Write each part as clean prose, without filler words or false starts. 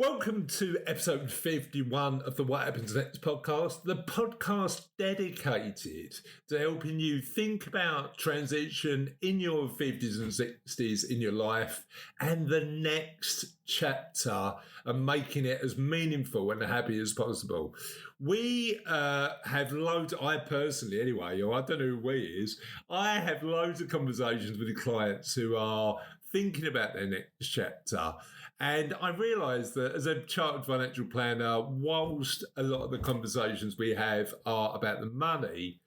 Welcome to episode 51 of the What Happens Next podcast, the podcast dedicated to helping you think about transition in your 50s and 60s in your life and the next chapter and making it as meaningful and happy as possible. We have loads, I personally anyway, or I don't know who we is, I have loads of conversations with clients who are thinking about their next chapter. And I realised that as a chartered financial planner, whilst a lot of the conversations we have are about the money,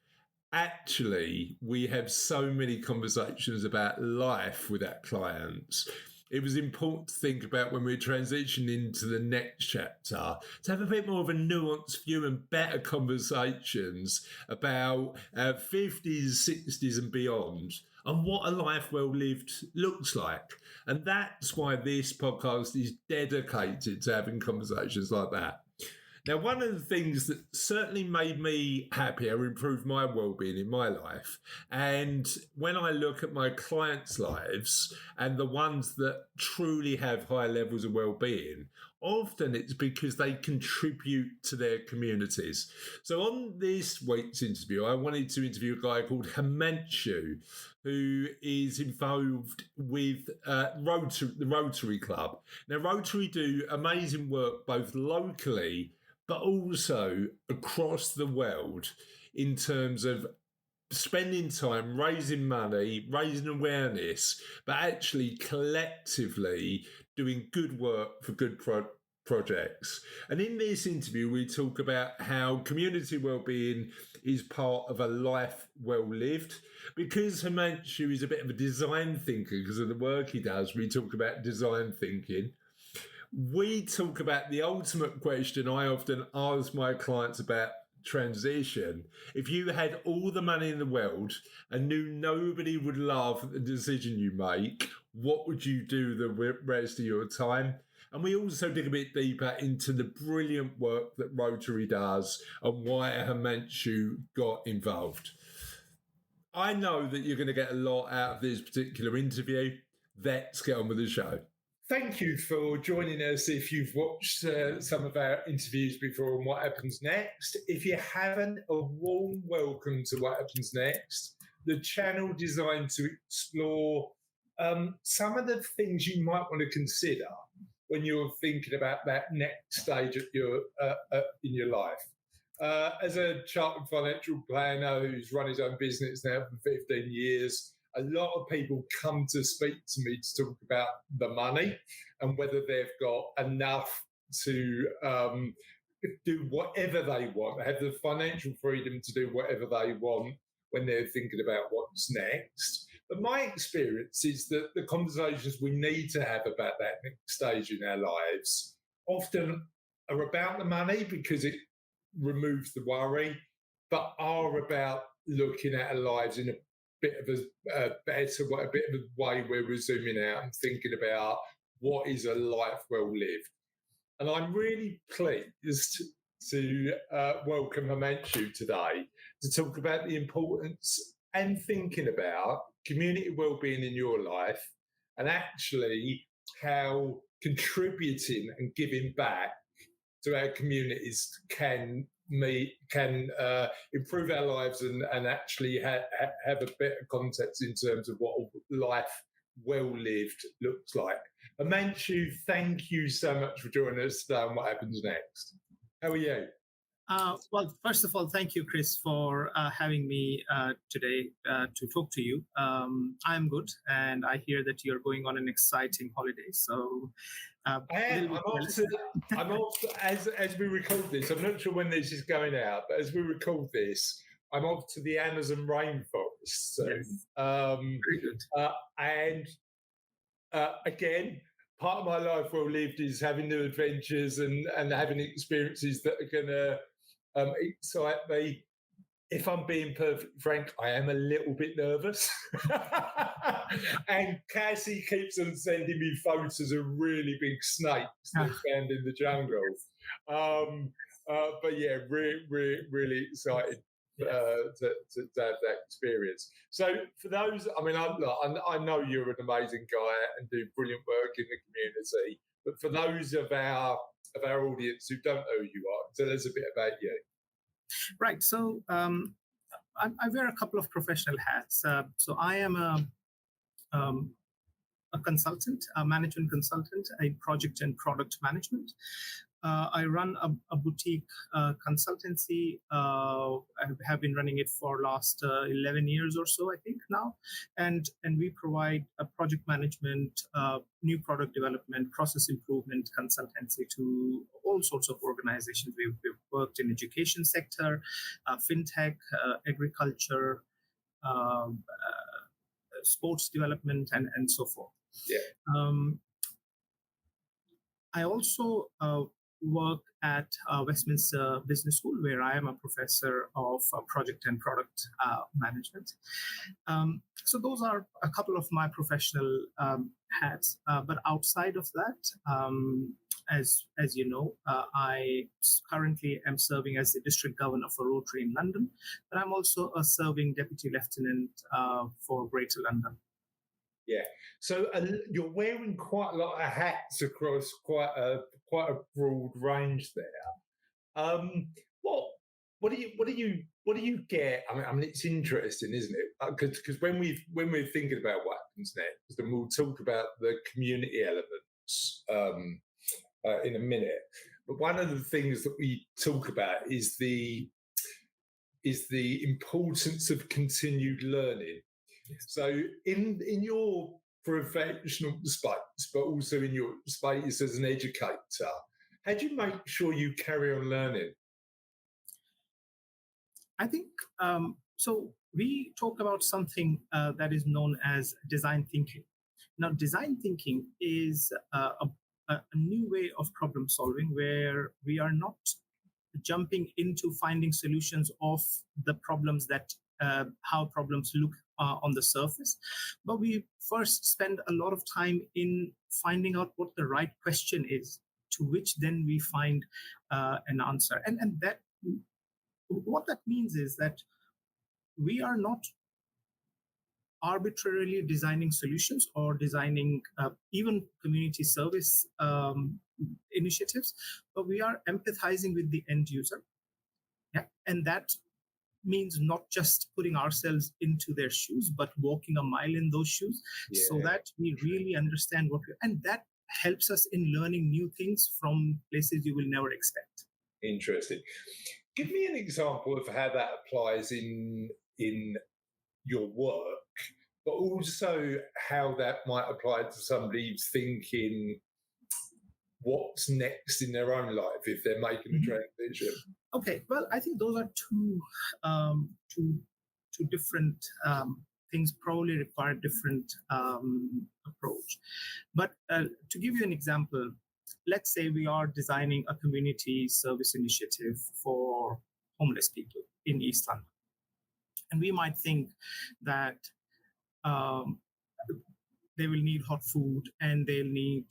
actually we have so many conversations about life with our clients. It was important to think about when we're transitioning into the next chapter to have a bit more of a nuanced view and better conversations about 50s, 60s and beyond and what a life well lived looks like. And that's why this podcast is dedicated to having conversations like that. Now, one of the things that certainly made me happier, improved my well-being in my life, and when I look at my clients' lives and the ones that truly have high levels of well-being, often it's because they contribute to their communities. So on this week's interview, I wanted to interview a guy called Himanshu, who is involved with the Rotary Club. Now, Rotary do amazing work both locally but also across the world in terms of spending time raising money, raising awareness, but actually collectively doing good work for good projects. And in this interview, we talk about how community wellbeing is part of a life well lived. Because Himanshu is a bit of a design thinker because of the work he does, we talk about design thinking. We talk about the ultimate question I often ask my clients about transition. If you had all the money in the world and knew nobody would laugh at the decision you make, what would you do the rest of your time? And we also dig a bit deeper into the brilliant work that Rotary does and why Himanshu got involved. I know that you're going to get a lot out of this particular interview. Let's get on with the show. Thank you for joining us if you've watched some of our interviews before on What Happens Next. If you haven't, a warm welcome to What Happens Next, the channel designed to explore some of the things you might want to consider when you're thinking about that next stage of your in your life. As a chartered financial planner who's run his own business now for 15 years, a lot of people come to speak to me to talk about the money and whether they've got enough to do whatever they want, have the financial freedom to do whatever they want when they're thinking about what's next. But my experience is that the conversations we need to have about that next stage in our lives often are about the money because it removes the worry, but are about looking at our lives in a bit of a bit of a way where we're zooming out and thinking about what is a life well lived. And I'm really pleased to welcome Himanshu today to talk about the importance and thinking about community wellbeing in your life and actually how contributing and giving back to our communities can improve our lives and actually have a better context in terms of what life well lived looks like. Himanshu, thank you so much for joining us today on What Happens Next. How are you? Well, first of all, thank you, Chris, for having me today to talk to you. I'm good, and I hear that you're going on an exciting holiday. So, I'm off as we record this. I'm not sure when this is going out, but as we record this, I'm off to the Amazon rainforest soon. Yes. Very good. Again, part of my life well lived is having new adventures and having experiences that are going to excite me. If I'm being perfectly frank, I am a little bit nervous. And Cassie keeps on sending me photos of really big snakes that found in the jungle. But yeah, really excited to have that experience. So for those, I mean, I know you're an amazing guy and do brilliant work in the community. But for those of our audience who don't know who you are, tell us a bit about you. Right. So I wear a couple of professional hats. So I am a consultant, a management consultant, a project and product management. I run a boutique consultancy. I have been running it for last 11 years or so, I think now, and we provide a project management, new product development, process improvement consultancy to all sorts of organizations. We've worked in education sector, fintech, agriculture, sports development, and so forth. Yeah. I also work at Westminster Business School, where I am a professor of project and product management. So those are a couple of my professional hats. But outside of that, as you know, I currently am serving as the district governor for Rotary in London, but I'm also a serving deputy lieutenant for Greater London. Yeah, so you're wearing quite a lot of hats across quite a broad range there. What do you get? I mean, it's interesting, isn't it? Because when we're thinking about what happens next, then we'll talk about the community elements in a minute. But one of the things that we talk about is the importance of continued learning. So in your professional space, but also in your space as an educator, how do you make sure you carry on learning? I think so. We talk about something that is known as design thinking. Now, design thinking is a new way of problem solving where we are not jumping into finding solutions of the problems that how problems look on the surface, but we first spend a lot of time in finding out what the right question is, to which then we find an answer. And that what that means is that we are not arbitrarily designing solutions or designing even community service initiatives, but we are empathizing with the end user. Yeah, and that means not just putting ourselves into their shoes, but walking a mile in those shoes, so that we really understand what we, and that helps us in learning new things from places you will never expect. Interesting. Give me an example of how that applies in your work, but also how that might apply to somebody who's thinking what's next in their own life if they're making a transition. Okay, well, I think those are two different things, probably require different approach. But to give you an example, let's say we are designing a community service initiative for homeless people in East London. And we might think that they will need hot food and they'll need,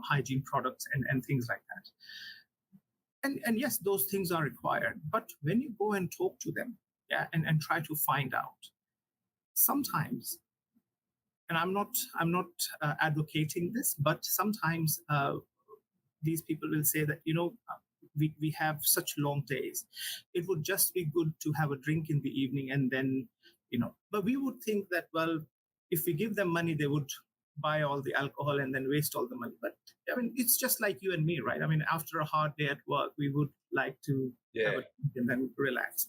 hygiene products and things like that. And yes, those things are required. But when you go and talk to them, and try to find out, sometimes, and I'm not advocating this, but sometimes these people will say that, we have such long days. It would just be good to have a drink in the evening and then, but we would think that, well, if we give them money, they would buy all the alcohol and then waste all the money. But I mean, it's just like you and me, right? I mean, after a hard day at work, we would like to have a drink and then relax.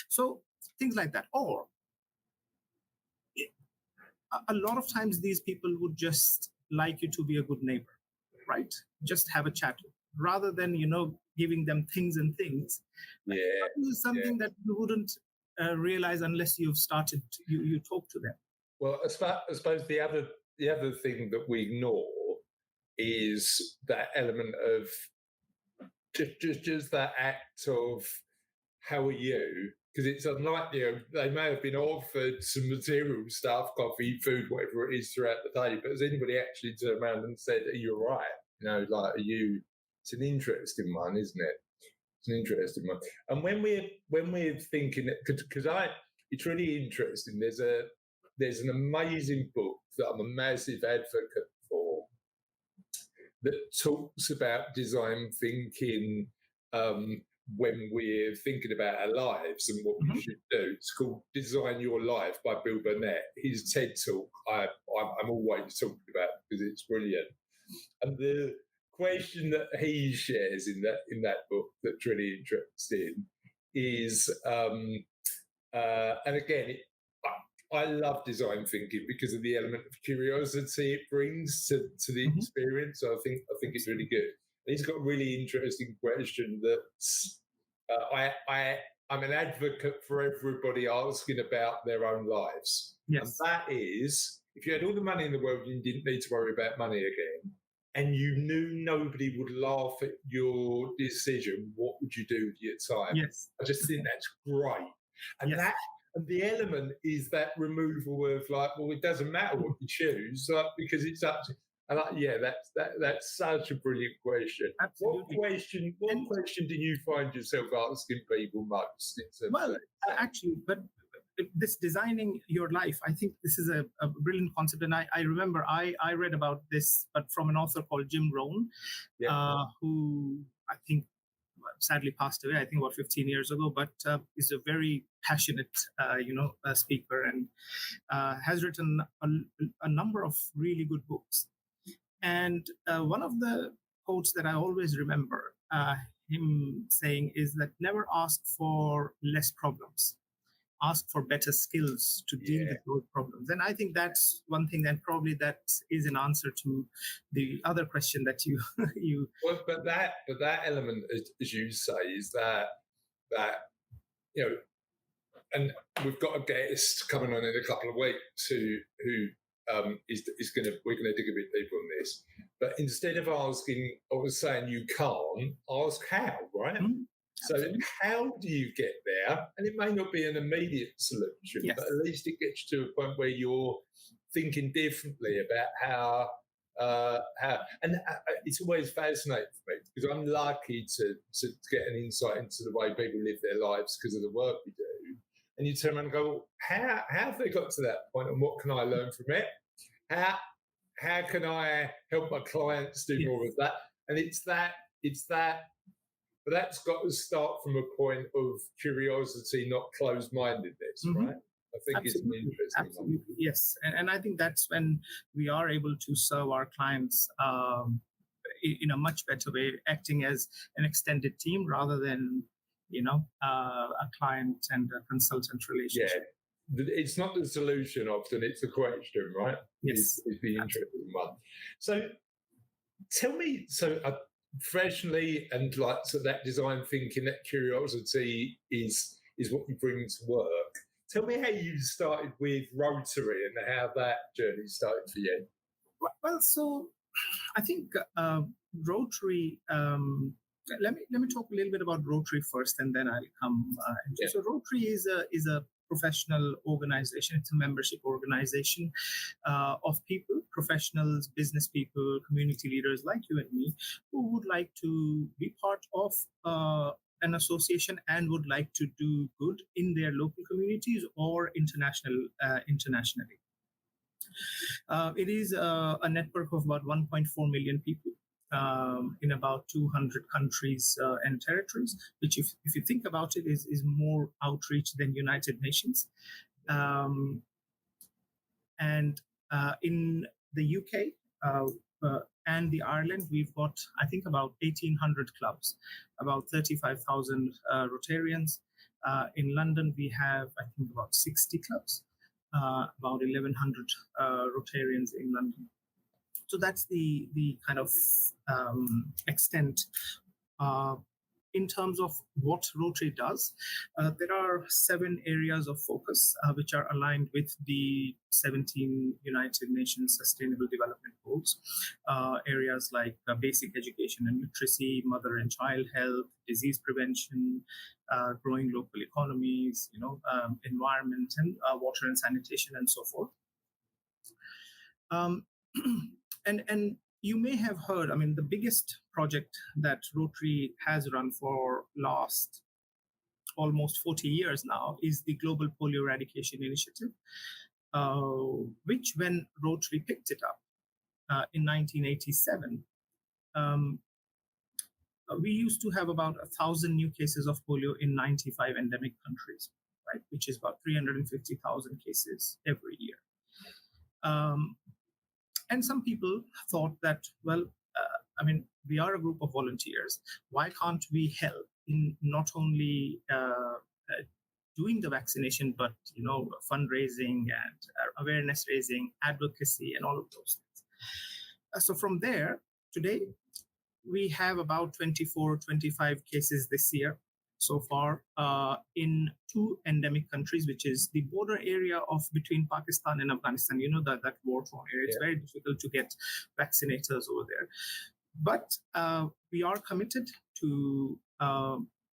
So things like that. Or a lot of times these people would just like you to be a good neighbor, right? Just have a chat, rather than, giving them things and things. Yeah. This is something that you wouldn't realize unless you've started, you talk to them. Well, I suppose the other thing that we ignore is that element of just that act of how are you? Because it's unlikely they may have been offered some material stuff, coffee, food, whatever it is throughout the day. But has anybody actually turned around and said, "Are you all right?" Are you? It's an interesting one, isn't it? It's an interesting one. And when we're thinking, because it's really interesting. There's an amazing book that I'm a massive advocate for, that talks about design thinking when we're thinking about our lives and what we should do. It's called Design Your Life by Bill Burnett. His TED talk I'm always talking about because it's brilliant. And the question that he shares in that book that's really interesting is, and again, I love design thinking because of the element of curiosity it brings to the experience. So I think it's really good. And he's got a really interesting question that's I'm an advocate for everybody asking about their own lives. Yes. And that is, if you had all the money in the world and you didn't need to worry about money again, and you knew nobody would laugh at your decision, what would you do with your time? Yes. I just think that's great. And and the element is that removal of like, well, it doesn't matter what you choose, because it's up to. And that's such a brilliant question. Absolutely. What question do you find yourself asking people most? Well, actually, but this designing your life, I think this is a brilliant concept. And I remember I read about this, but from an author called Jim Rohn, who I think sadly passed away, I think about 15 years ago, but is a very passionate, speaker, and has written a number of really good books. And one of the quotes that I always remember him saying is that never ask for less problems. Ask for better skills to deal with those problems. And I think that's one thing, and probably that is an answer to the other question that you Well, but that element, as you say, is that and we've got a guest coming on in a couple of weeks who we're gonna dig a bit deeper on this. But instead of asking, I was saying you can't ask how, right? So how do you get there? And it may not be an immediate solution, but at least it gets to a point where you're thinking differently about and it's always fascinating for me because I'm lucky to get an insight into the way people live their lives because of the work we do. And you turn around and go, how have they got to that point, and what can I learn from it? How can I help my clients do more of that? And it's that. But that's got to start from a point of curiosity, not closed-mindedness, right? I think it's an interesting one. Yes. And I think that's when we are able to serve our clients in a much better way, acting as an extended team rather than, a client and a consultant relationship. Yeah. It's not the solution often, it's the question, right? Yes. It's the interesting one. So tell me, professionally and so that design thinking, that curiosity is what you bring to work. Tell me how you started with Rotary and how that journey started for you. Well, so I think Rotary. Let me talk a little bit about Rotary first, and then I'll come. So Rotary is a professional organization. It's a membership organization of people, professionals, business people, community leaders like you and me, who would like to be part of an association and would like to do good in their local communities or internationally. It is a network of about 1.4 million people in about 200 countries and territories, which, if you think about it, is more outreach than United Nations. And in the UK and the Ireland, we've got, I think, about 1,800 clubs, about 35,000 Rotarians. In London, we have, I think, about 60 clubs, about 1,100 Rotarians in London. So that's the kind of extent. In terms of what Rotary does, there are 7 areas of focus which are aligned with the 17 United Nations Sustainable Development Goals. Areas like basic education and literacy, mother and child health, disease prevention, growing local economies, environment and water and sanitation, and so forth. And you may have heard, the biggest project that Rotary has run for last almost 40 years now is the Global Polio Eradication Initiative, which, when Rotary picked it up in 1987, um, we used to have about 1,000 new cases of polio in 95 endemic countries, right, which is about 350,000 cases every year. And some people thought that, well, we are a group of volunteers. Why can't we help in not only doing the vaccination, but fundraising and awareness raising, advocacy, and all of those things. So from there, today we have about 24, 25 cases this year so far in two endemic countries, which is the border area of between Pakistan and Afghanistan. You know, that war-torn area. It's very difficult to get vaccinators over there. But we are committed to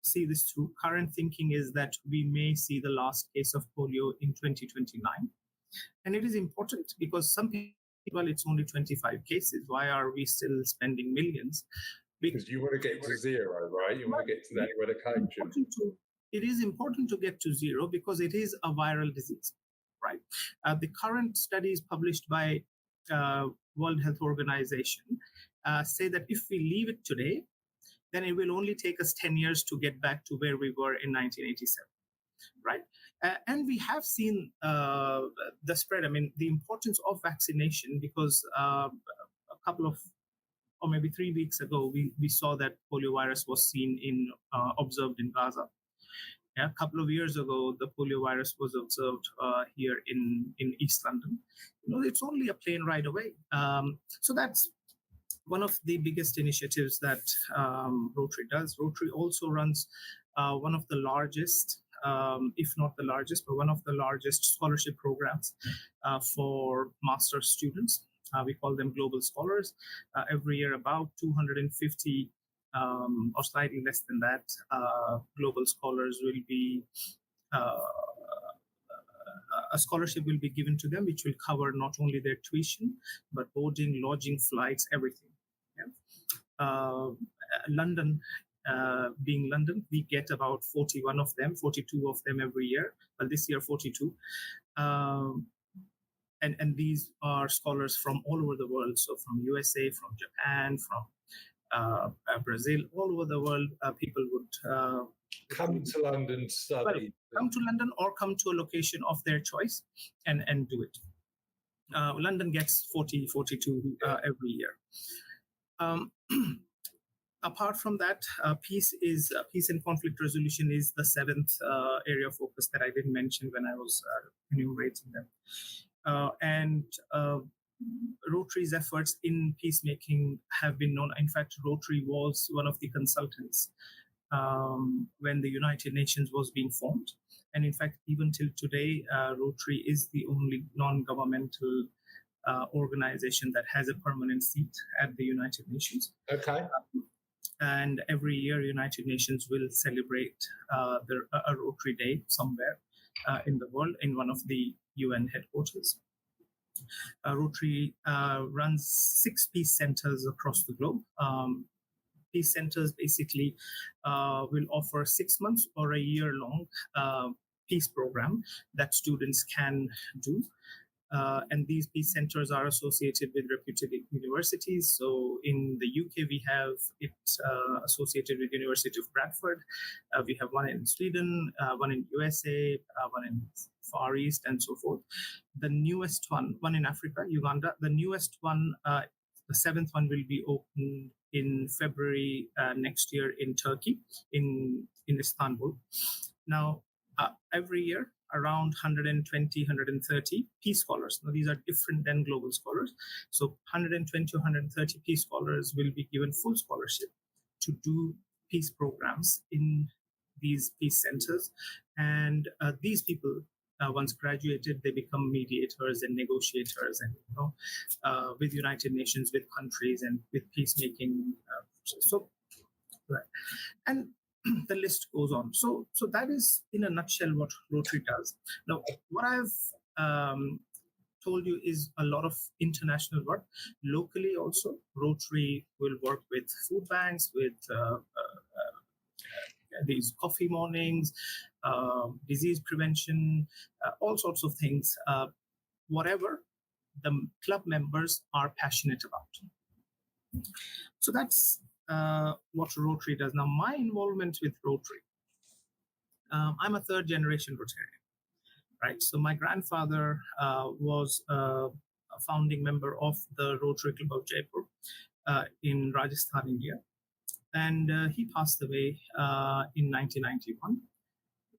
see this through. Current thinking is that we may see the last case of polio in 2029. And it is important because some people, well, it's only 25 cases. Why are we still spending millions? Because you want to get to zero, right? You want to get to that eradication. It is important to get to zero because it is a viral disease, right? The current studies published by World Health Organization say that if we leave it today, then it will only take us 10 years to get back to where we were in 1987, right? And we have seen the spread. I mean, the importance of vaccination, because a couple of, or maybe 3 weeks ago, we saw that polio virus was seen observed in Gaza. Yeah, a couple of years ago, the polio virus was observed here in East London. It's only a plane ride away. So that's one of the biggest initiatives that Rotary does. Rotary also runs one of the largest, if not the largest, but one of the largest scholarship programs for master's students. We call them Global Scholars. Every year, about 250 or slightly less than that, global scholars will be a scholarship will be given to them, which will cover not only their tuition, but boarding, lodging, flights, everything. Yeah. London, being London, we get about 41 of them, 42 of them every year. But this year, 42. And these are scholars from all over the world. So from USA, from Japan, from Brazil, all over the world, people would come to London, study. Come to London or come to a location of their choice and do it. London gets 40, 42 every year. Apart from that, peace and conflict resolution is the seventh area of focus that I didn't mention when I was enumerating them. And Rotary's efforts in peacemaking have been known. In fact, Rotary was one of the consultants when the United Nations was being formed. And in fact, even till today, Rotary is the only non-governmental organization that has a permanent seat at the United Nations. Okay. And every year, United Nations will celebrate a Rotary Day somewhere in the world in one of the UN headquarters. Rotary runs 6 peace centers across the globe. Peace centers basically will offer 6 months or a year-long peace program that students can do. And these peace centers are associated with reputed universities. So in the UK, we have it associated with University of Bradford. We have one in Sweden, one in USA, one in Far East, and so forth. The newest one in Africa, Uganda. The newest one, the 7th one, will be open in February next year in Turkey, in Istanbul. Now, every year, around 120, 130 peace scholars. Now, these are different than global scholars. So 120 or 130 peace scholars will be given full scholarship to do peace programs in these peace centers. And these people, once graduated, they become mediators and negotiators, and with United Nations, with countries, and with peacemaking. Right. And the list goes on. So that is, in a nutshell, what Rotary does. Now, what I've told you is a lot of international work. Locally also, Rotary will work with food banks, with these coffee mornings, disease prevention, all sorts of things, whatever the club members are passionate about. So that's what Rotary does. Now, my involvement with Rotary, I'm a third generation Rotarian, right? So my grandfather was a founding member of the Rotary Club of Jaipur in Rajasthan, India. And he passed away in 1991.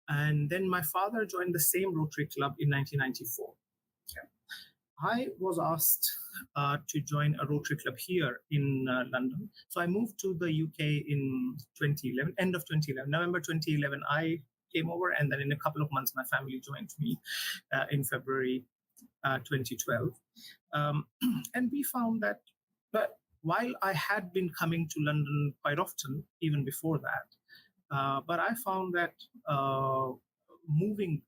And then my father joined the same Rotary Club in 1994. Okay. I was asked to join a Rotary Club here in London. So I moved to the UK in 2011, end of 2011, November 2011. I came over, and then in a couple of months, my family joined me in February 2012. And we found that, but while I had been coming to London quite often, even before that, but I found that moving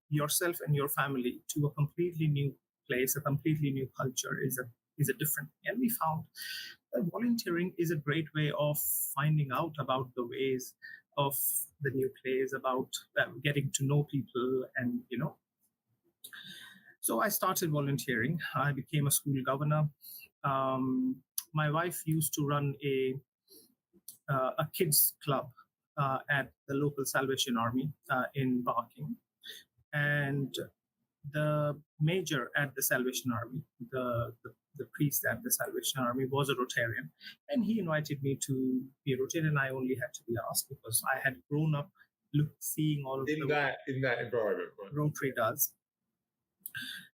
yourself and your family to a completely new place, a completely new culture is a different thing. And we found that volunteering is a great way of finding out about the ways of the new place, about getting to know people, and So I started volunteering. I became a school governor. My wife used to run a kids club at the local Salvation Army in Barking, and the major at the Salvation Army, the priest at the Salvation Army, was a Rotarian, and he invited me to be a Rotarian. I only had to be asked because I had grown up seeing all of in that environment. Right? Rotary does.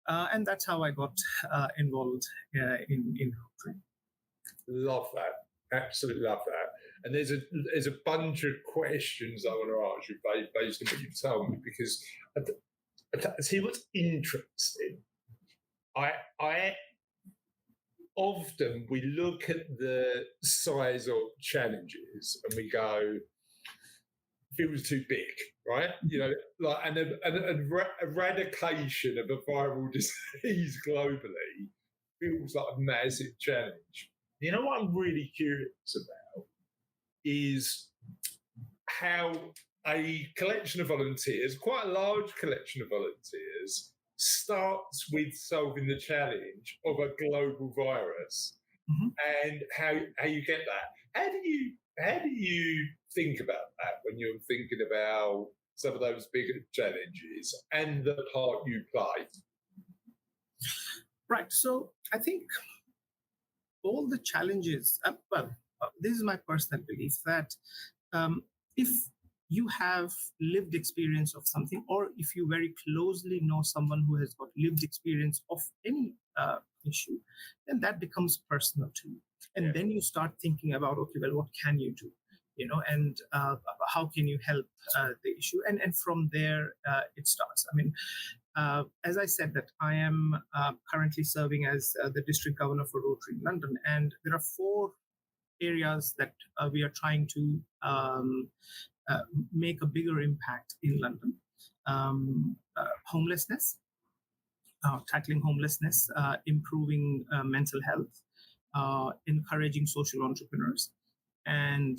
And that's how I got involved in Rotary. Love that. Absolutely love that. And there's a bunch of questions I want to ask you based on what you've told me, because I see what's interesting. I often we look at the size of challenges and we go, feels too big, right? Like an eradication of a viral disease globally feels like a massive challenge. You know what I'm really curious about is how a collection of volunteers, quite a large collection of volunteers, starts with solving the challenge of a global virus, and how you get that. How do you think about that when you're thinking about some of those bigger challenges and the part you play? Right. So I think all the challenges, this is my personal belief that if you have lived experience of something, or if you very closely know someone who has got lived experience of any issue, then that becomes personal to you. And then you start thinking about, okay, well, what can you do? And how can you help the issue? And from there, it starts. I mean, as I said, that I am currently serving as the district governor for Rotary in London, and there are 4 areas that we are trying to make a bigger impact in London. Homelessness, tackling homelessness, improving mental health, encouraging social entrepreneurs, and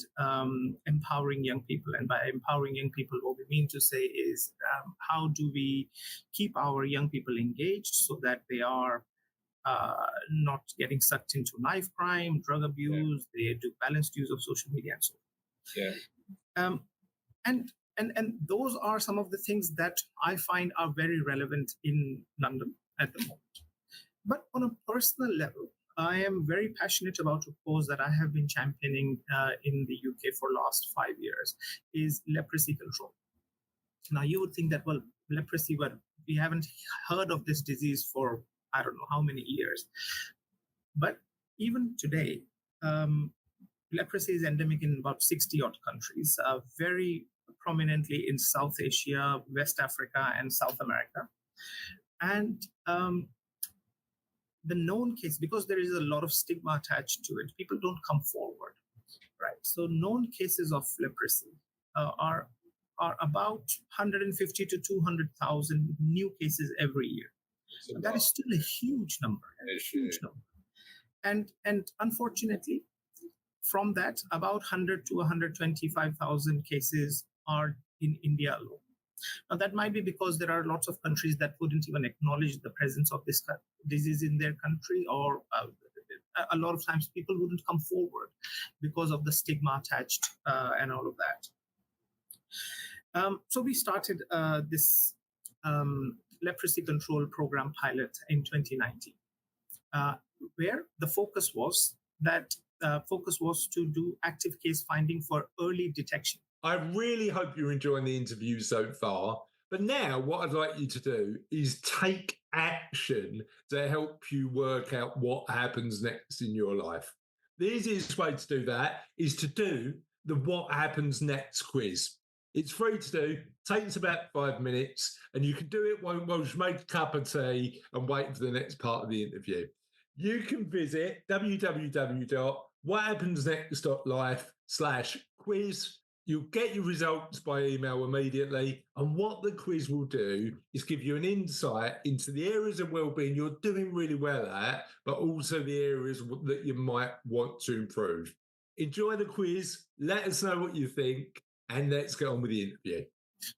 empowering young people. And by empowering young people, what we mean to say is how do we keep our young people engaged so that they are not getting sucked into knife crime, drug abuse, they do balanced use of social media and so on. And those are some of the things that I find are very relevant in London at the moment. But on a personal level, I am very passionate about a cause that I have been championing in the UK for last 5 years, is leprosy control. Now, you would think that, well, leprosy, but we haven't heard of this disease for I don't know how many years. But even today, leprosy is endemic in about 60 odd countries, very prominently in South Asia, West Africa, and South America. And the known case, because there is a lot of stigma attached to it, people don't come forward, right? So known cases of leprosy are about 150 to 200,000 new cases every year. That is still a huge number, And unfortunately, from that, about 100 to 125,000 cases are in India alone. Now, that might be because there are lots of countries that wouldn't even acknowledge the presence of this disease in their country, or a lot of times people wouldn't come forward because of the stigma attached and all of that. So we started this leprosy control program pilot in 2019, where the focus was to do active case finding for early detection. I really hope you're enjoying the interview so far. But now what I'd like you to do is take action to help you work out what happens next in your life. The easiest way to do that is to do the What Happens Next quiz. It's free to do, takes about 5 minutes, and you can do it while you make a cup of tea and wait for the next part of the interview. You can visit www.whathappensnext.life/quiz. You'll get your results by email immediately. And what the quiz will do is give you an insight into the areas of wellbeing you're doing really well at, but also the areas that you might want to improve. Enjoy the quiz. Let us know what you think. And let's get on with the interview.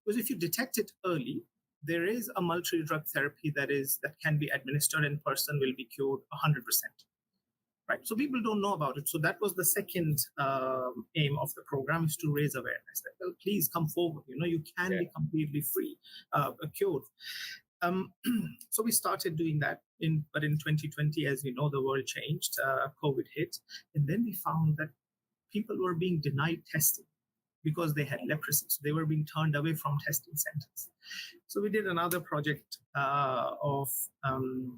Because if you detect it early, there is a multi-drug therapy that can be administered and person will be cured 100%. Right. So people don't know about it. So that was the second aim of the program, is to raise awareness that, well, please come forward. You can be completely free, cured. So we started doing that. But in 2020, as you know, the world changed. COVID hit, and then we found that people were being denied testing because they had leprosy. So they were being turned away from testing centers. So we did another project of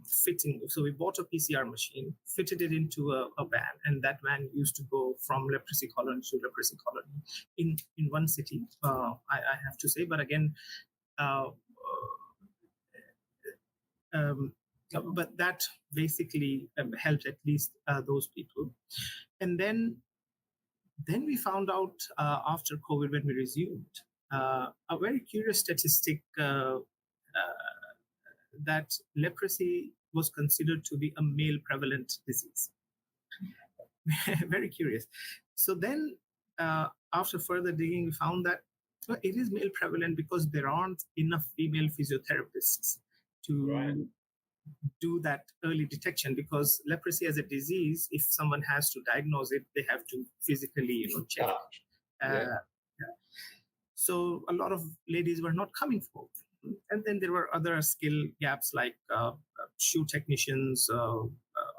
fitting. So we bought a PCR machine, fitted it into a van, and that van used to go from leprosy colony to leprosy colony in one city, I have to say. But again, but that basically helped at least those people. And then we found out after COVID, when we resumed, a very curious statistic that leprosy was considered to be a male prevalent disease. Very curious. So then after further digging, we found that it is male prevalent because there aren't enough female physiotherapists to do that early detection, because leprosy as a disease, if someone has to diagnose it, they have to physically check. So a lot of ladies were not coming forward. And then there were other skill gaps like shoe technicians,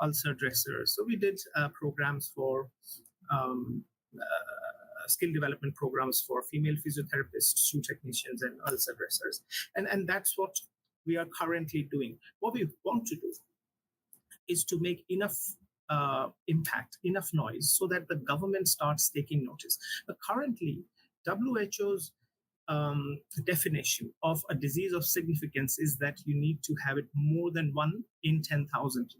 ulcer dressers. So we did programs for skill development programs for female physiotherapists, shoe technicians, and ulcer dressers. And that's what we are currently doing. What we want to do is to make enough impact, enough noise, so that the government starts taking notice. But currently, WHO's definition of a disease of significance is that you need to have it more than 1 in 10,000.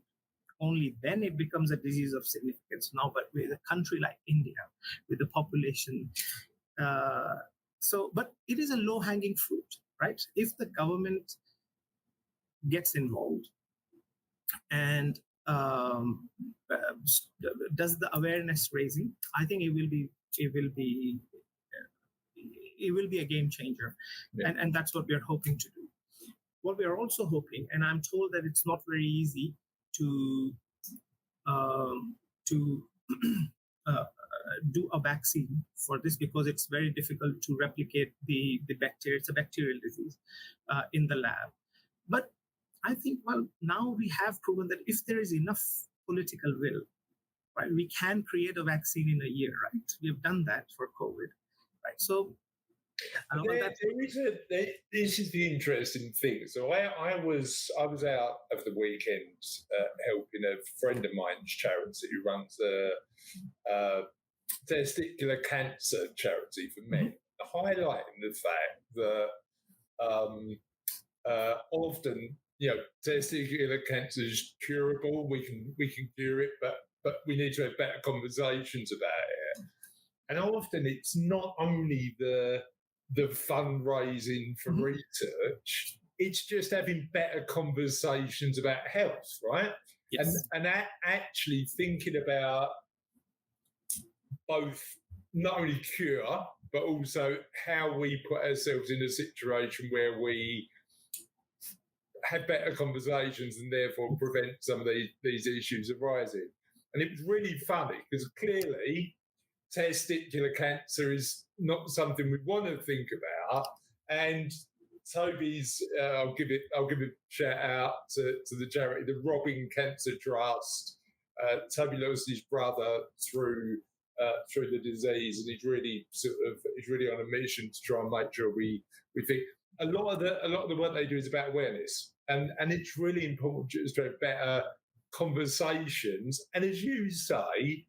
Only then it becomes a disease of significance. Now, but with a country like India, with the population, but it is a low-hanging fruit, right? If the government gets involved and does the awareness raising, I think it will be a game changer. And that's what we are hoping to do. What we are also hoping, and I'm told that it's not very easy to do a vaccine for this, because it's very difficult to replicate the bacteria. It's a bacterial disease in the lab. But I think, well, now we have proven that if there is enough political will, right, we can create a vaccine in a year, right? We have done that for COVID, right? So this is the interesting thing. So I was out of the weekend helping a friend of mine's charity who runs a testicular cancer charity for men, highlighting the fact that often, testicular cancer is curable. We can cure it, but we need to have better conversations about it. And often it's not only the fundraising for research, it's just having better conversations about health, right? Yes. And actually thinking about both not only cure, but also how we put ourselves in a situation where we have better conversations and therefore prevent some of these issues arising. And it was really funny because clearly testicular cancer is not something we want to think about. And Toby's, I'll give a shout out to the charity, the Robin Cancer Trust. Toby lost his brother through the disease, and he's really on a mission to try and make sure we think a lot of the work they do is about awareness, and it's really important just to have better conversations, and as you say,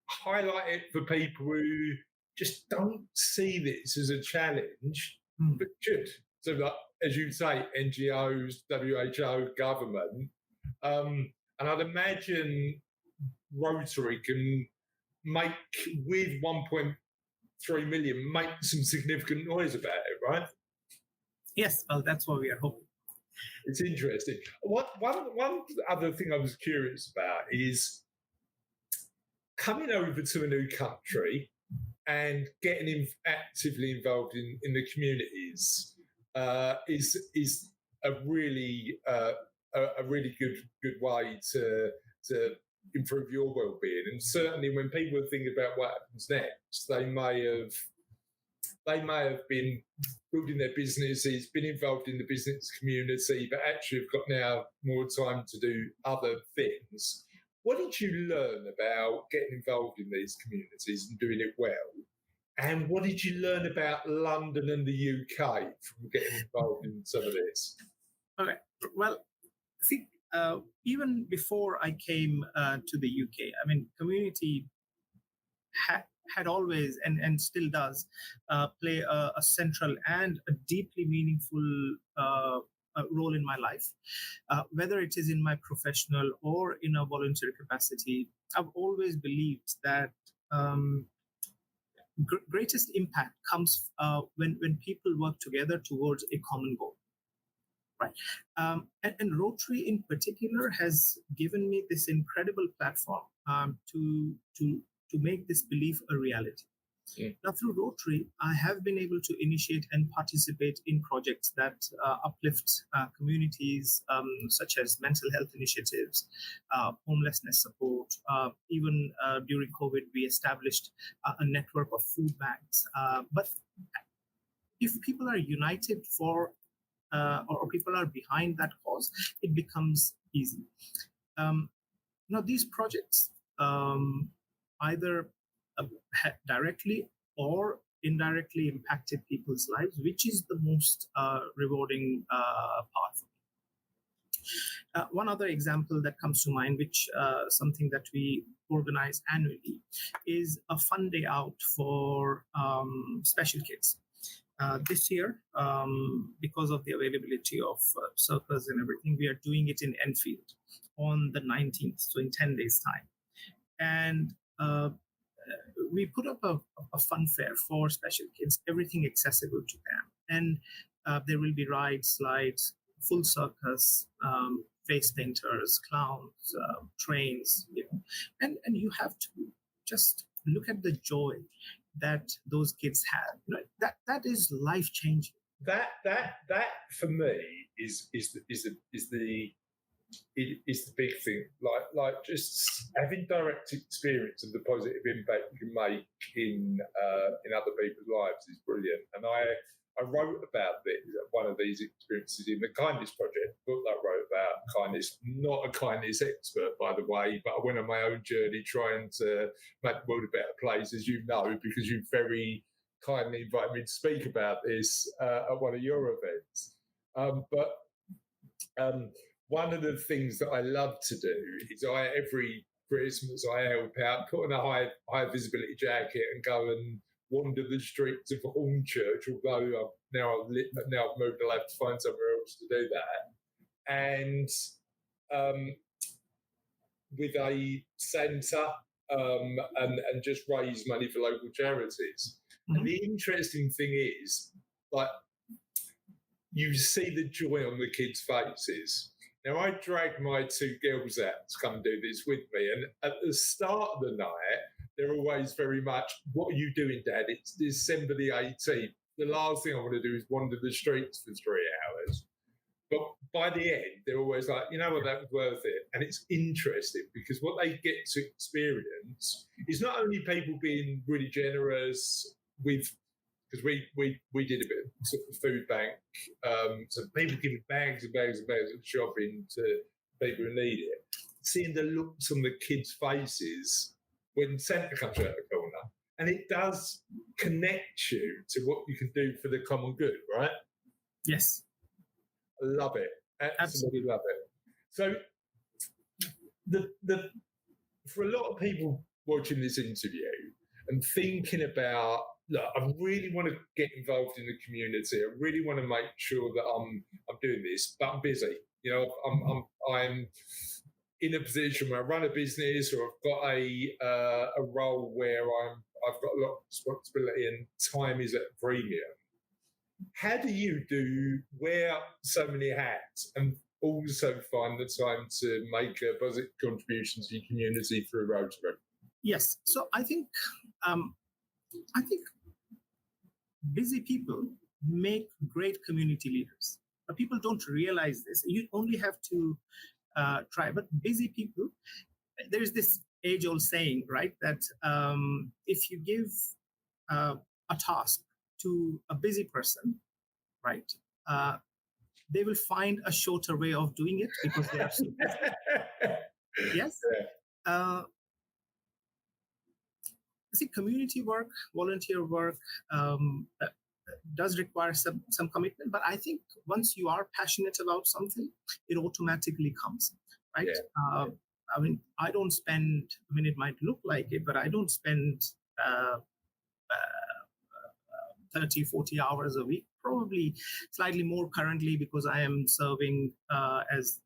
highlight it for people who just don't see this as a challenge, but should. So, like, as you say, NGOs, WHO, government, and I'd imagine Rotary can make, with 1.3 million, make some significant noise about it, right? Yes, well, that's what we are hoping. It's interesting. One other thing I was curious about is coming over to a new country and getting actively involved in the communities is a really good way to improve your well-being. And certainly when people think about what happens next, they may have been building their businesses, been involved in the business community, but actually have got now more time to do other things. What did you learn about getting involved in these communities and doing it well? And what did you learn about London and the UK from getting involved in some of this? Okay, well, I think even before I came to the UK, I mean, community had always and still does play a central and a deeply meaningful role in my life. Whether it is in my professional or in a volunteer capacity, I've always believed that greatest impact comes when people work together towards a common goal. Right. And Rotary in particular has given me this incredible platform to make this belief a reality. Yeah. Now, through Rotary, I have been able to initiate and participate in projects that uplift communities, such as mental health initiatives, homelessness support. Even during COVID, we established a network of food banks. But if people are united for or people are behind that cause, it becomes easy. Now, these projects either directly or indirectly impacted people's lives, which is the most rewarding part for me. One other example that comes to mind, which something that we organize annually, is a fun day out for special kids. This year, because of the availability of circles and everything, we are doing it in Enfield on the 19th, so in 10 days' time. And we put up a fun fair for special kids, everything accessible to them. And there will be rides, slides, full circus, face painters, clowns, trains, and you have to just look at the joy that those kids have. That is life changing. That for me is the big thing. Like just having direct experience of the positive impact you can make in other people's lives is brilliant. And I wrote about one of these experiences in the Kindness Project, book that I wrote about kindness. Not a kindness expert, by the way, but I went on my own journey trying to make the world a better place, as you know, because you very kindly invited me to speak about this at one of your events. But one of the things that I love to do is every Christmas I help out, put on a high visibility jacket and go and wander the streets of Hornchurch, although now I've moved, I'll have to find somewhere else to do that. And with a centre and just raise money for local charities. Mm-hmm. And the interesting thing is, like, you see the joy on the kids' faces. Now, I dragged my two girls out to come do this with me, and at the start of the night, they're always very much, "What are you doing, Dad? It's December the 18th. The last thing I want to do is wander the streets for 3 hours." But by the end, they're always like, you know what, that was worth it. And it's interesting because what they get to experience is not only people being really generous with, because we did a bit of sort of food bank, so people giving bags and bags and bags of shopping to people who need it, seeing the looks on the kids' faces when Santa comes out the corner. And it does connect you to what you can do for the common good, right? Yes. I love it. Absolutely love it. So the for a lot of people watching this interview and thinking about, look, I really want to get involved in the community. I really want to make sure that I'm doing this, but I'm busy. You know, I'm in a position where I run a business, or I've got a role where I've got a lot of responsibility and time is at a premium. How do you wear so many hats and also find the time to make a positive contribution to your community through Rotary? Yes. So I think busy people make great community leaders. But people don't realize this. You only have to try. But busy people, there's this age-old saying, right, that if you give a task to a busy person, right, they will find a shorter way of doing it because they are so busy. Yes. See, community work, volunteer work does require some commitment, but I think once you are passionate about something, it automatically comes, right? Yeah. I mean, I don't spend, I mean, it might look like it, but I don't spend 30, 40 hours a week, probably slightly more currently because I am serving as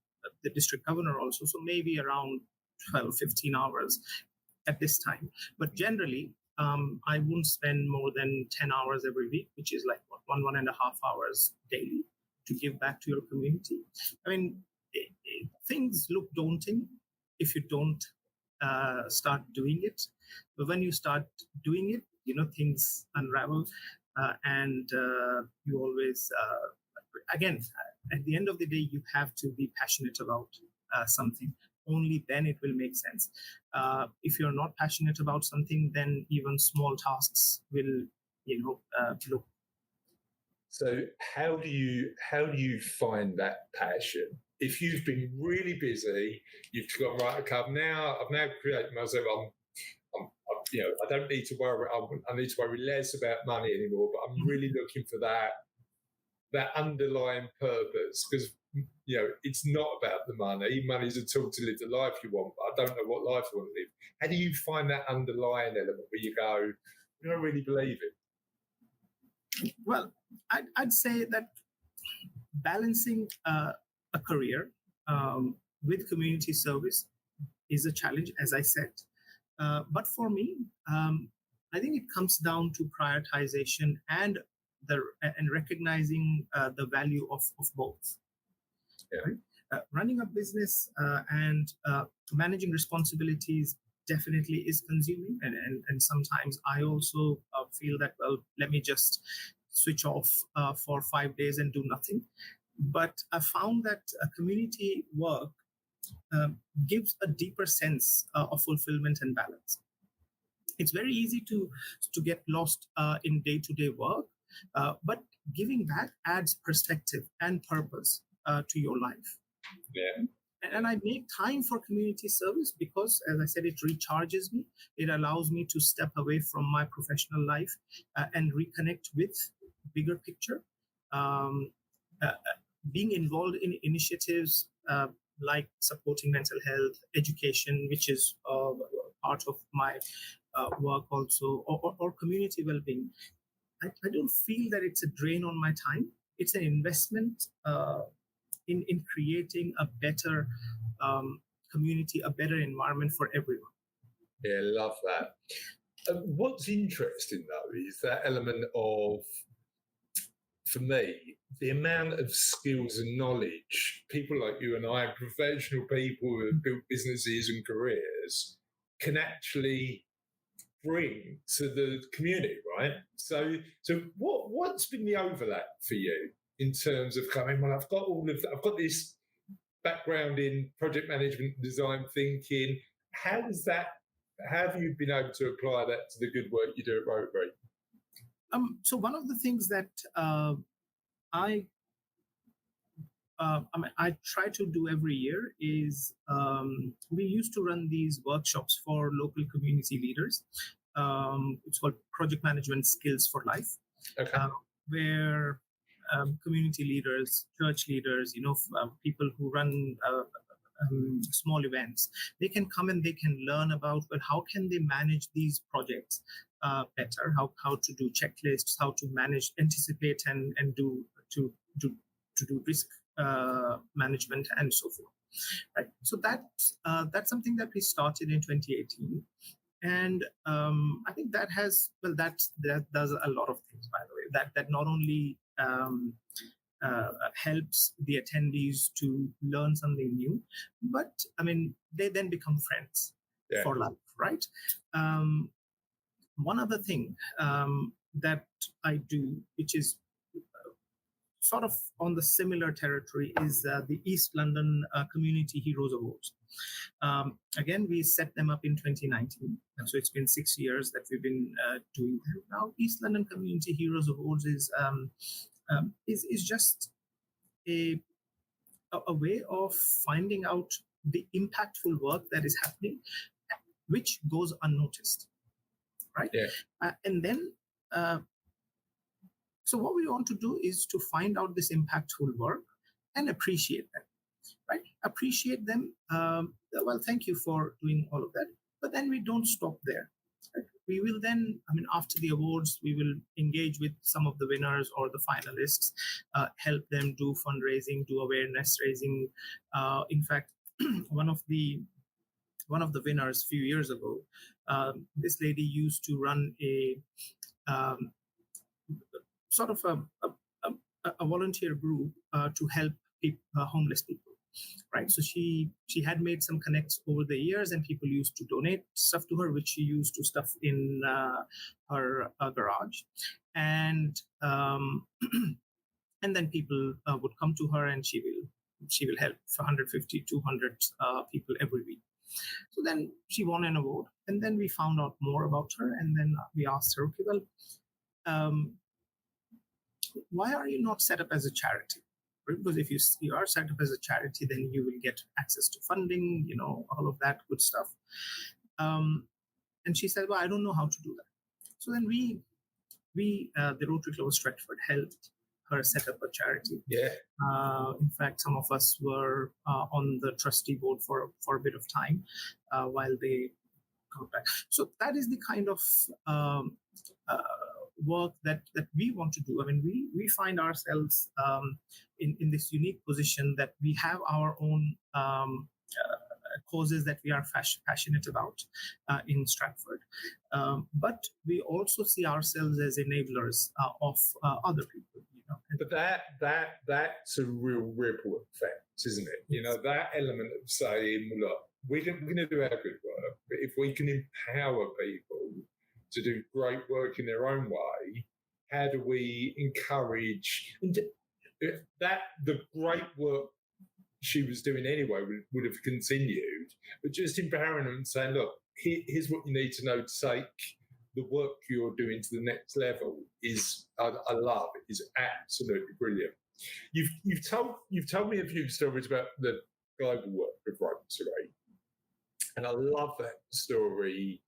the district governor also. So maybe around 12, 15 hours at this time. But generally, I won't spend more than 10 hours every week, which is like one and a half hours daily to give back to your community. I mean, things look daunting if you don't start doing it. But when you start doing it, you know, things unravel. And you always, again, at the end of the day, you have to be passionate about something. Only then it will make sense. If you're not passionate about something, then even small tasks will, look. So how do you find that passion? If you've been really busy, you've got, right, okay, I've now created myself. I don't need to worry. I need to worry less about money anymore. But I'm really looking for that underlying purpose, because it's not about the money. Money's a tool to live the life you want, but I don't know what life you want to live. How do you find that underlying element where you go, I really believe it? Well, I'd say that balancing a career with community service is a challenge, as I said. But for me, I think it comes down to prioritization and recognizing the value of both. Yeah. Right? Running a business and managing responsibilities definitely is consuming, and sometimes I also feel that, well, let me just switch off for 5 days and do nothing. But I found that community work gives a deeper sense of fulfillment and balance. It's very easy to get lost in day-to-day work, but giving back adds perspective and purpose to your life. Yeah. And I make time for community service because, as I said, it recharges me. It allows me to step away from my professional life and reconnect with bigger picture. Being involved in initiatives like supporting mental health, education, which is part of my work also, or community well-being. I don't feel that it's a drain on my time. It's an investment in creating a better community, a better environment for everyone. Yeah, love that. What's interesting, though, is that element of, for me, the amount of skills and knowledge people like you and I, professional people who have built businesses and careers, can actually bring to the community, right? So what's been the overlap for you? in terms of coming, well, I've got this background in project management, design thinking. How have you been able to apply that to the good work you do at Rotary? So one of the things that I I try to do every year is we used to run these workshops for local community leaders. It's called Project Management Skills for Life, Okay. Where community leaders, church leaders, people who run small events, they can come and they can learn about, well, how can they manage these projects better, how to do checklists, how to manage, anticipate, and do risk management and so forth. Right. So that's something that we started in 2018. And I think that does a lot of things, by the way. That not only helps the attendees to learn something new, but I mean, they then become friends for life, right? One other thing that I do, which is sort of on the similar territory, is the East London Community Heroes Awards. Again, we set them up in 2019, so it's been 6 years that we've been doing them. Now, East London Community Heroes Awards is just a way of finding out the impactful work that is happening, which goes unnoticed, right? And then so what we want to do is to find out this impactful work and appreciate them, right? Appreciate them. Well, thank you for doing all of that. But then we don't stop there. Right? We will then, after the awards, we will engage with some of the winners or the finalists, help them do fundraising, do awareness raising. In fact, one of the winners a few years ago, this lady used to run a sort of a volunteer group to help homeless people, right? So she had made some connects over the years, and people used to donate stuff to her, which she used to stuff in her garage, and and then people would come to her, and she will help 150, 200 people every week. So then she won an award, and then we found out more about her, and then we asked her, okay, well, why are you not set up as a charity? Because if you are set up as a charity, then you will get access to funding, all of that good stuff. And she said, well, I don't know how to do that. So then we the Rotary Club of Stretford, helped her set up a charity. In fact, some of us were on the trustee board for a bit of time while they got back. So that is the kind of work that we want to do. I mean, we find ourselves in this unique position that we have our own causes that we are passionate about in Stratford, but we also see ourselves as enablers of other people. But that's a real ripple effect, isn't it? That element of saying, look, we're going to do our good work, but if we can empower people to do great work in their own way, how do we encourage that the great work she was doing anyway would have continued, but just empowering them and saying, look, here's what you need to know to take the work you're doing to the next level is, I love it, is absolutely brilliant. You've told me a few stories about the global work of Rotary, and I love that story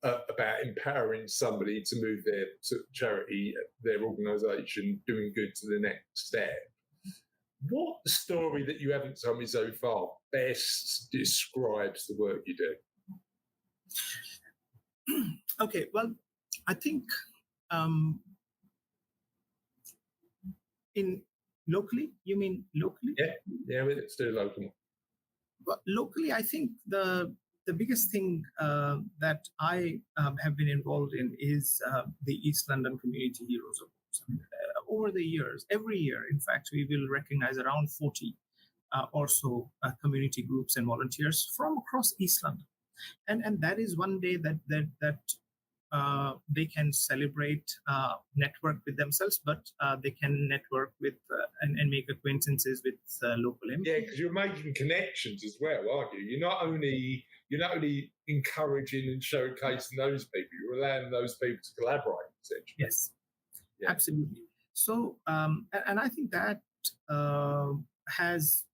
about empowering somebody to move their charity, their organisation, doing good to the next step. What story that you haven't told me so far best describes the work you do? Okay, well, I think locally, you mean locally? Yeah, let's do local. Well, locally, I think the biggest thing that I have been involved in is the East London Community Heroes Awards. Over the years, every year, in fact, we will recognize around 40 or so community groups and volunteers from across East London, and that is one day that they can celebrate, network with themselves, but they can network with and make acquaintances with local Yeah, employees. because you're making connections as well, aren't you? You're not only encouraging and showcasing those people, you're allowing those people to collaborate, essentially. Yes, Yeah. absolutely. So, and I think that has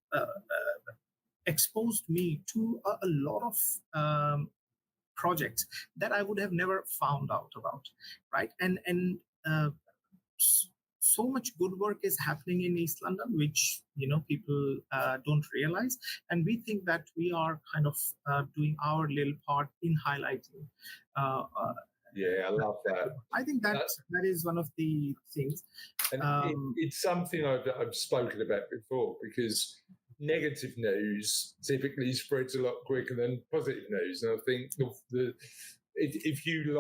exposed me to a lot of projects that I would have never found out about, right? And uh, so much good work is happening in East London, which people don't realize, and we think that we are kind of doing our little part in highlighting. Uh, uh, Yeah, I love that. I think that is one of the things. And it's something I've spoken about before, because negative news typically spreads a lot quicker than positive news. And I think if you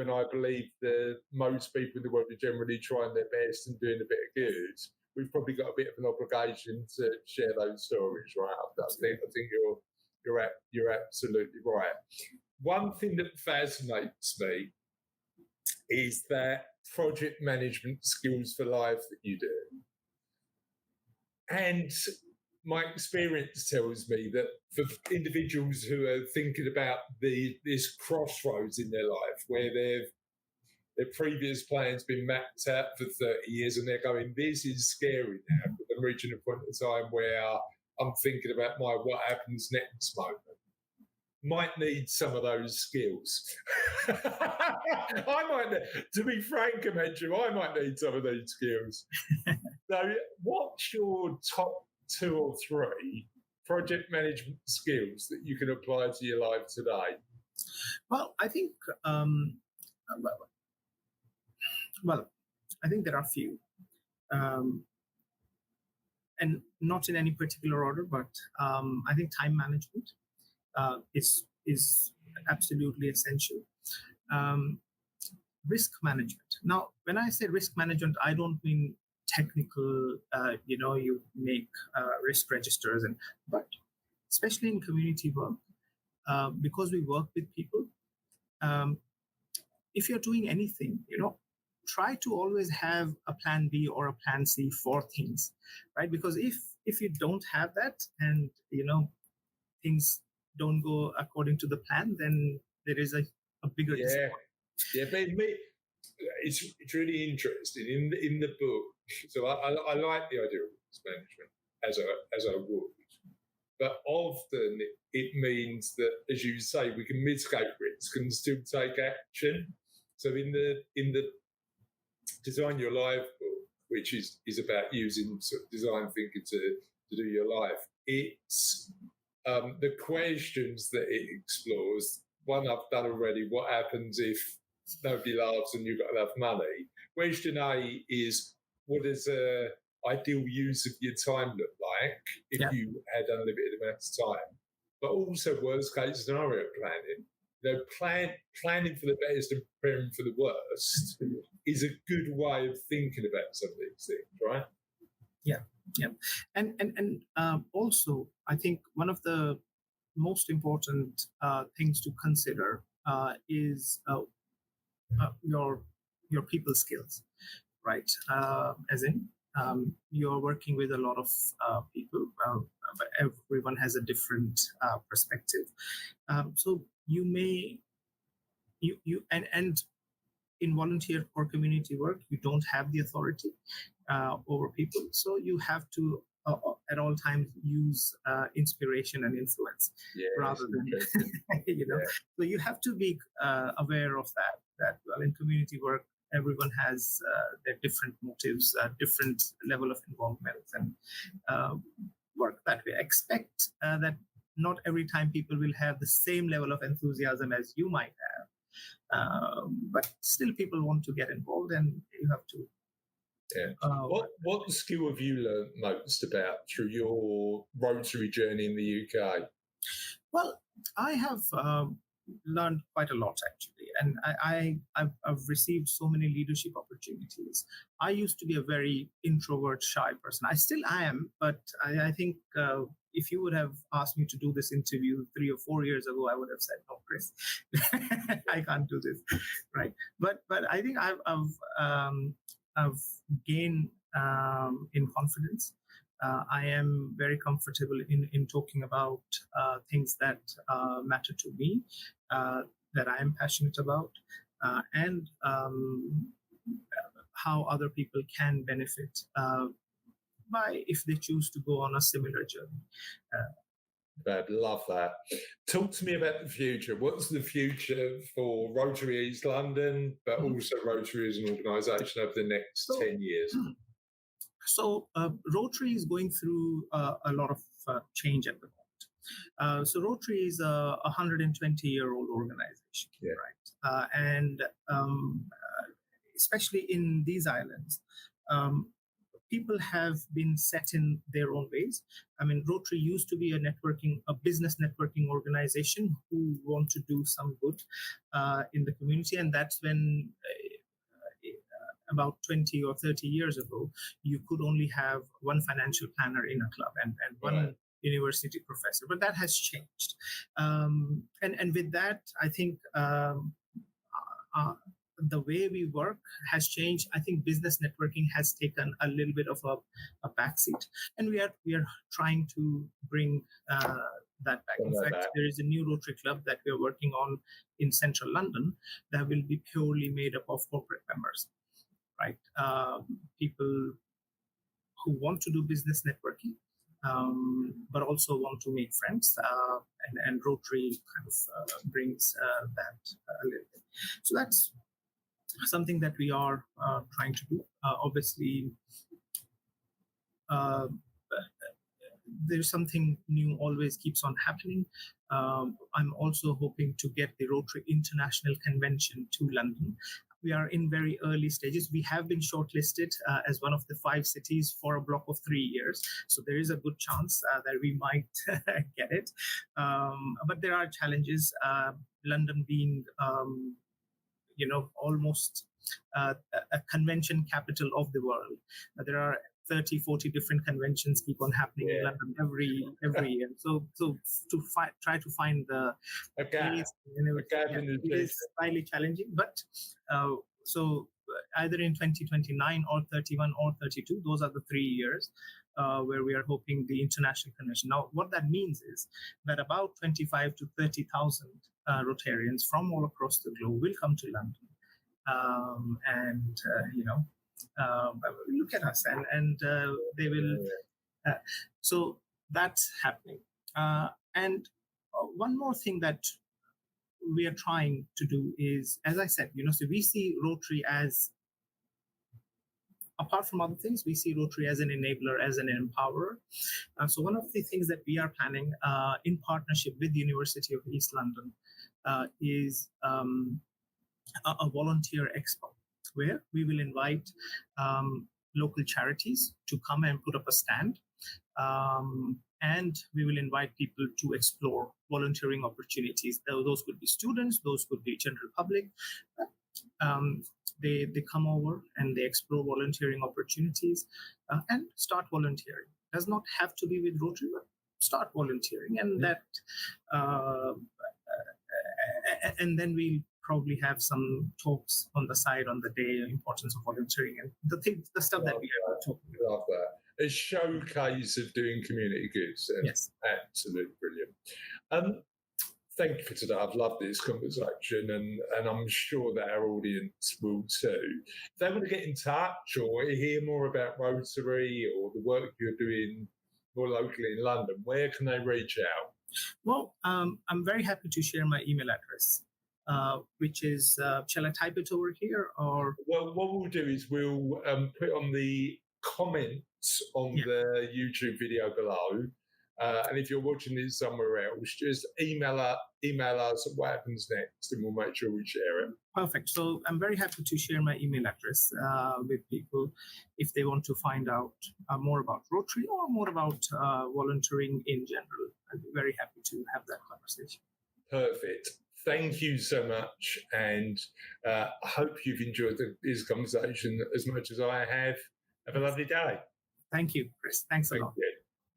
and I believe that most people in the world are generally trying their best and doing a bit of good, we've probably got a bit of an obligation to share those stories, right? I think you're absolutely right. One thing that fascinates me is that project management skills for life that you do. And my experience tells me that for individuals who are thinking about this crossroads in their life, where their previous plan's been mapped out for 30 years and they're going, this is scary now, but I'm reaching a point in time where I'm thinking about what happens next moment, might need some of those skills. To be frank, Himanshu, I might need some of these skills. So what's your top 2 or 3 project management skills that you can apply to your life today? Well, I think I think there are a few, and not in any particular order, but I think time management is absolutely essential. Risk management. Now, when I say risk management, I don't mean technical. You make risk registers, but especially in community work, because we work with people. If you're doing anything, try to always have a plan B or a plan C for things, right? Because if you don't have that, and things don't go according to the plan, then there is a bigger disappointment. Yeah, but it's really interesting in the book. So I like the idea of risk management as I would, but often it means that, as you say, we can mitigate risk and still take action. So in the Design Your Life book, which is about using sort of design thinking to do your life, it's the questions that it explores. One I've done already: what happens if nobody laughs and you've got enough money? Question A is, what does an ideal use of your time look like if you had unlimited amounts of time? But also worst case scenario planning. Planning for the best and preparing for the worst is a good way of thinking about some of these things, right? Yeah, and also I think one of the most important things to consider is your people skills, right? As in, you're working with a lot of people, but everyone has a different perspective. So you may and in volunteer or community work, you don't have the authority over people, so you have to at all times use inspiration and influence rather than So you have to be aware of that well, in community work, everyone has their different motives, different level of involvement, and work that way. Expect that not every time people will have the same level of enthusiasm as you might have, but still people want to get involved, and you have to. What skill have you learned most about through your Rotary journey in the UK? Well, I have learned quite a lot, actually, and I've received so many leadership opportunities. I used to be a very introvert, shy person. I still am, but I think if you would have asked me to do this interview 3 or 4 years ago, I would have said, "No, Chris, I can't do this." Right? But I think I've gained in confidence. I am very comfortable in talking about things that matter to me, that I am passionate about, and how other people can benefit by if they choose to go on a similar journey. I'd love that. Talk to me about the future. What's the future for Rotary East London, but also Rotary as an organisation over the next 10 years? So Rotary is going through a lot of change at the moment. So Rotary is a 120-year-old organization, right? And especially in these islands, people have been set in their own ways. I mean, Rotary used to be a business networking organization who want to do some good in the community, and that's when about 20 or 30 years ago, you could only have one financial planner in a club and one university professor, but that has changed. And with that, I think the way we work has changed. I think business networking has taken a little bit of a backseat, and we are trying to bring that back. In fact, there is a new Rotary Club that we are working on in central London that will be purely made up of corporate members, right? People who want to do business networking, but also want to make friends, and Rotary kind of brings that a little bit. So that's something that we are trying to do. Obviously, there's something new always keeps on happening. I'm also hoping to get the Rotary International Convention to London. We are in very early stages. We have been shortlisted as one of the 5 cities for a block of 3 years. So there is a good chance that we might get it. But there are challenges. London being almost a convention capital of the world. There are 30, 40 different conventions keep on happening in London every year. So to try to find the place, it is slightly challenging. But so either in 2029 or 31 or 32, those are the 3 years where we are hoping the international convention. Now, what that means is that about 25 to 30,000 Rotarians from all across the globe will come to London, and look at us, and they will. So that's happening. And one more thing that we are trying to do is, as I said, so we see Rotary as, apart from other things, we see Rotary as an enabler, as an empowerer. So one of the things that we are planning in partnership with the University of East London is a volunteer expo, where we will invite local charities to come and put up a stand. And we will invite people to explore volunteering opportunities. Those could be students, those could be general public. They come over and they explore volunteering opportunities and start volunteering. It does not have to be with Rotary, but start volunteering. And that, and then we'll probably have some talks on the side on the day, importance of volunteering and the stuff that we have talked about. Love that. A showcase of doing community goods. Yes. Absolutely brilliant. Thank you for today. I've loved this conversation, and I'm sure that our audience will too. If they want to get in touch or hear more about Rotary or the work you're doing more locally in London, where can they reach out? Well, I'm very happy to share my email address, which is, shall I type it over here? Or well, what we'll do is we'll put on the comments on the YouTube video below. And if you're watching this somewhere else, just email us at what happens next, and we'll make sure we share it. Perfect. So I'm very happy to share my email address with people if they want to find out more about Rotary or more about volunteering in general. I'd be very happy to have that conversation. Perfect. Thank you so much, and I hope you've enjoyed this conversation as much as I have. Have a lovely day. Thank you, Chris. Thanks a lot. You.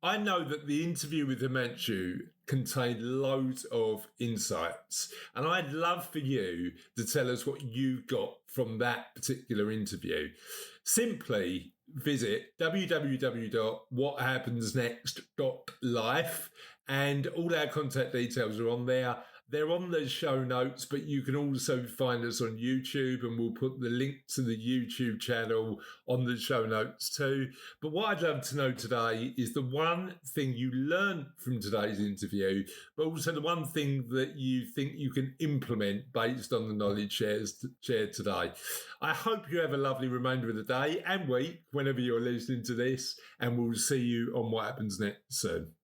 I know that the interview with Himanshu contained loads of insights, and I'd love for you to tell us what you got from that particular interview. Simply visit www.whathappensnext.life, and all our contact details are on there. They're on the show notes, but you can also find us on YouTube, and we'll put the link to the YouTube channel on the show notes too. But what I'd love to know today is the one thing you learned from today's interview, but also the one thing that you think you can implement based on the knowledge shared today. I hope you have a lovely remainder of the day and week whenever you're listening to this, and we'll see you on What Happens Next soon.